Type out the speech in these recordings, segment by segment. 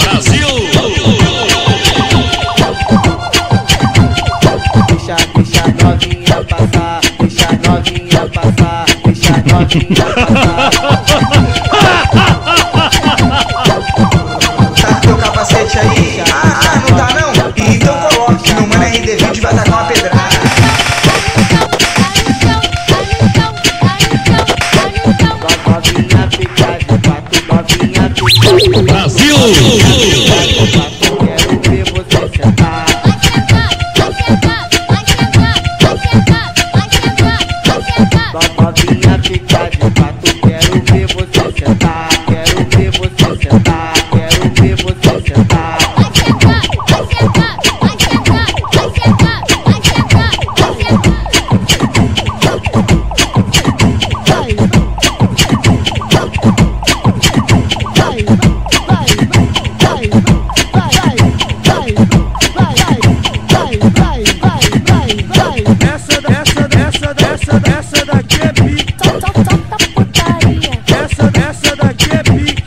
Brasil! Deixa novinha passar, deixa novinha passar, deixa novinha passar. Tá com teu capacete aí? Não tá não? Então coloque, que no Mano RD Vídeo vai tacar uma pedrada. Novinha fica de quatro, novinha fica de quatro. Brasil! Quero ver você sentar. Novinha fica de quatro, quero ver você sentar. Quero ver você sentar, quero ver você sentar. Essa daqui é pique. Essa daqui é pique.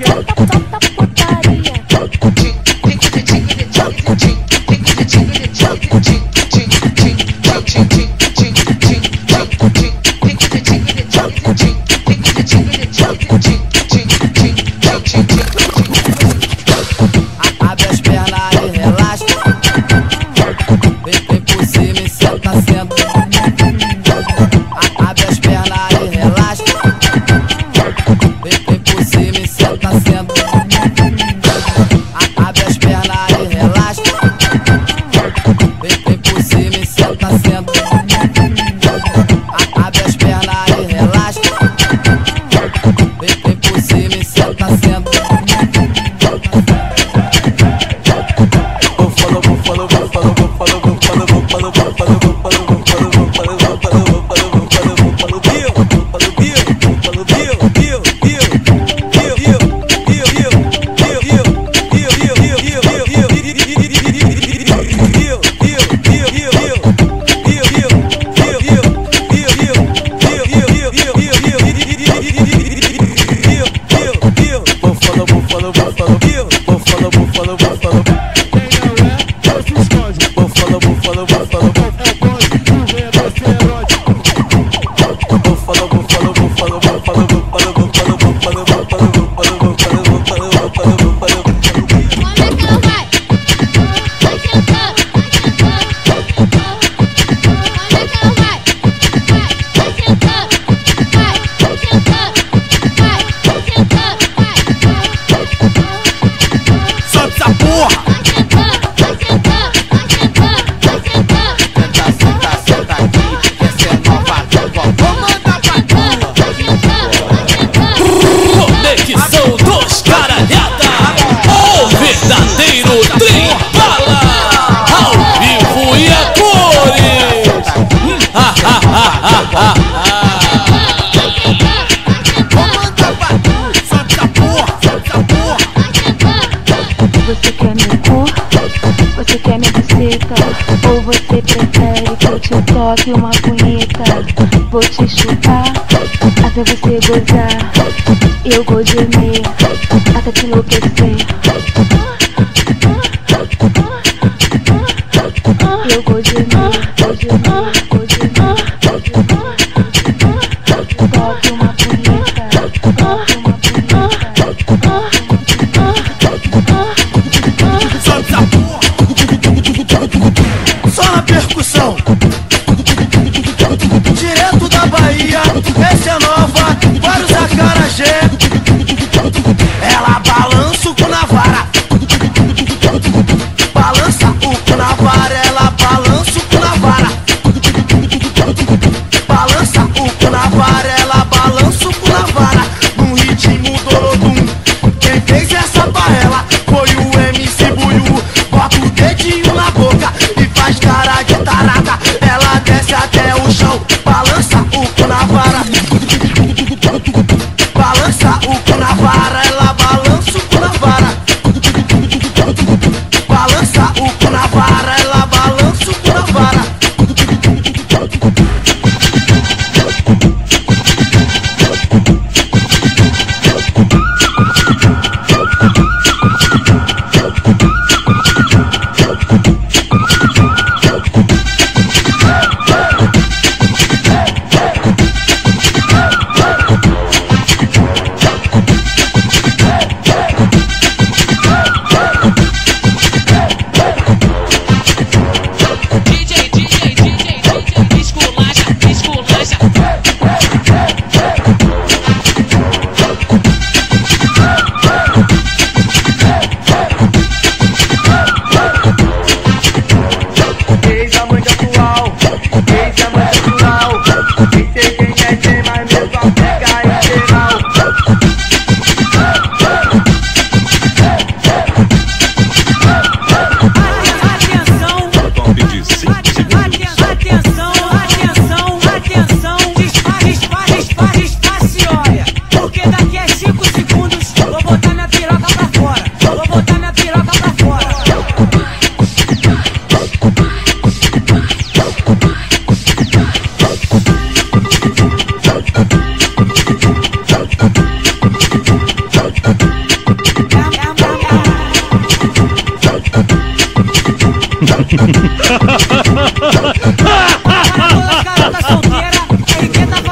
Abre as pernas e relaxa. Vem por cima e senta, senta. Abre as pernas e relaxa. Vem por cima e senta, senta. Abre as pernas e relaxa. Vem por cima e senta, senta. Abre as pernas e relaxa. Vem por cima e senta, senta. Conexão dos Caralhada, o verdadeiro trem bala, ao vivo e a cores. Você quer meu cu? Você quer minha buceta? Ou você prefere que eu te toque uma punheta? Vou te chupar até você gozar. Eu vou gemer até te enlouquecer. Eu vou gemer, vou gemer, vou gemer, vou gemer. Toque uma punheta, toque uma punheta. Só na percussão. Direto da Bahia, essa é nova, vários acarajé. Ela balança o cu na vara. Balança o cu na vara, ela balança o cu na vara. Balança o cu na vara, ela balança.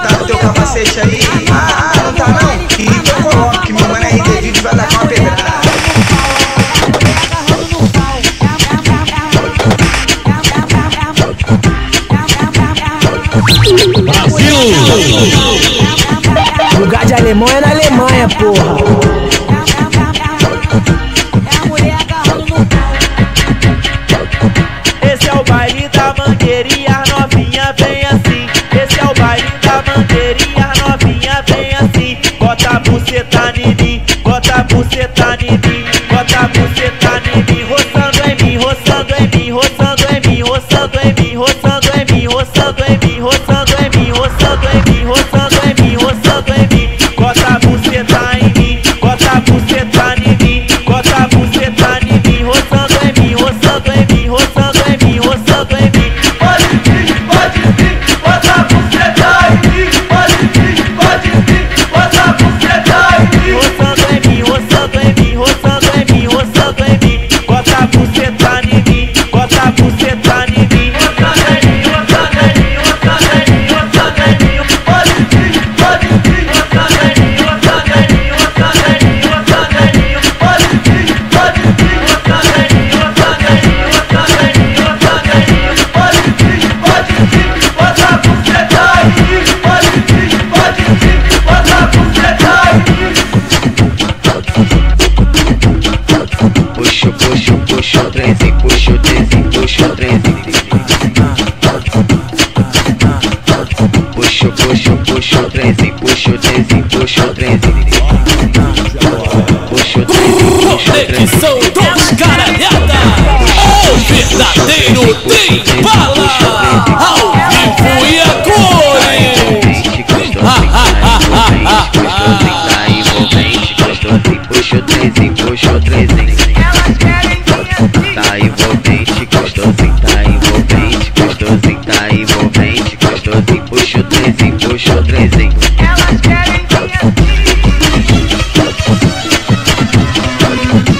Tá no teu capacete aí? Não tá não? Então coloca que meu mano RD Vídeos vai dar com uma pedrada. Brasil! Lugar de alemão é na Alemanha, porra. Esse é o baile da Mangueira e as novinha vem assim. Esse é o baile da Mangueira e as novinha vem assim. Bota a buceta em mim, bota a buceta em mim, bota a buceta em mim, roçando em mim, roçando em mim, roçando em mim, roçando em mim, roçando em mim, roçando em mim, roçando em mim, roçando em mim, roçando em mim, roçando em mim. Bota a buceta em mim, bota a buceta em mim, bota a buceta em mim, roçando em mim, roçando em mim, roçando em mim, roçando em mim. Pode vir, bota a buceta em mim. Pode vir, bota a buceta em mim. Roçando em mim, roçando em mim, roçando em mim, roçando em mim. Bota a buceta em mim, bota a buceta em mim. Roçando em mim, roçando em mim, roçando em mim, roçando em mim. Pode vir, roçando em mim, roçando em mim, roçando em mim, roçando em mim. Pode vir, roçando em mim, roçando em mim, roçando em mim, roçando em mim, roçando em mim. Pode vir, bota a buceta em mim. Pode vir, bota a buceta em mim. Puxo, puxo, puxo, 13, puxo, 13, puxo, 13. Puxo, puxo, puxo, 13, puxo, 13, puxo, 13. Puxo, 13, puxo, 13. Conexão dos Caralhada, o verdadeiro Trem Bala, ao vivo e a cores. Puxo 13, puxo 13. Tá envolvente, gostosinho, tá envolvente, gostosinho, tá envolvente, gostosinho. Puxo 13, puxo 13. Elas querem vir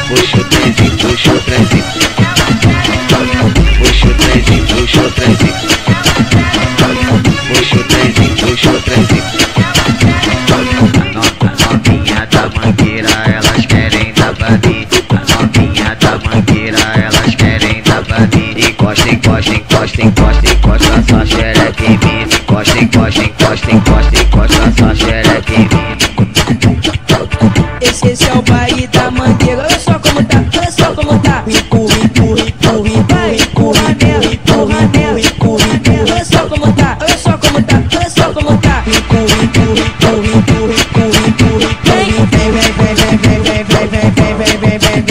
Puxo 13, puxo 13. Puxo 13, puxo 13. Puxo 13, puxo 13. A novinha da Mangueira, elas querem dar bani. A novinha da Mangueira, elas querem dar bani. Encosta, encosta, encosta, encosta, encosta sua xereca em mim. Encosta, encosta, encosta, encosta, encosta sua xereca em mim. Esse é o baile da Mangueira. Olha só como tá, olha só como tá. Empurra, empurra, empurra, empurra, empurra nela, empurra nela, empurra nela. Olha só como tá, olha só como tá, olha só como tá. Empurra, empurra, empurra, empurra, empurra, empurra. Vem, vem, vem, vem, vem, vem, vem, vem, vem, vem, vem, vem, vem,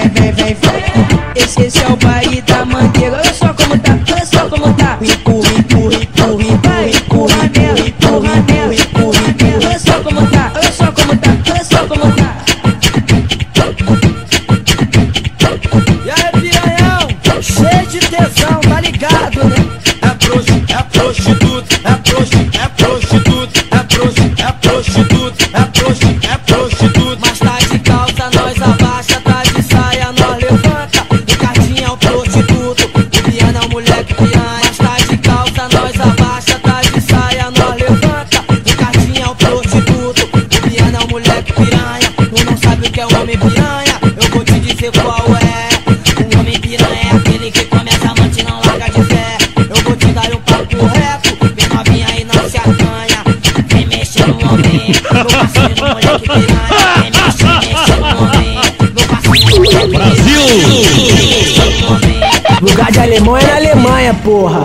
vem, vem, vem. Esse é o baile da Mangueira. Olha só como tá, olha só como tá. Empurra, empurra, empurra, empurra, empurra nela, empurra nela, empurra nela. Olha só como tá, olha só como tá, olha só como tá. E aí, piranhão, cheio de tesão, tá ligado, né? É prostituta, é prostituta, é prostituta, é prostituta, é prostituta, é prostituta. Mas tá de calça, nós abaixa, tá de saia, nós levanta. O Cardinho é o prostituto, o Biano é o moleque piranha. Mas tá de calça, nós abaixa, tá de saia, nós levanta. O Cardinho é o prostituto, o Biano é o moleque piranha. Tu não sabe o que é o homem piranha, eu vou te dizer qual é. O homem piranha é aquele que come as amantes e não larga de fé. Eu vou te dar um papo reto, vem novinha e não se acanha. Vem mexer no homem, meu parceiro moleque piranha. Vem mexer no homem, meu parceiro moleque piranha. Brasil! Lugar de alemão é na Alemanha, porra.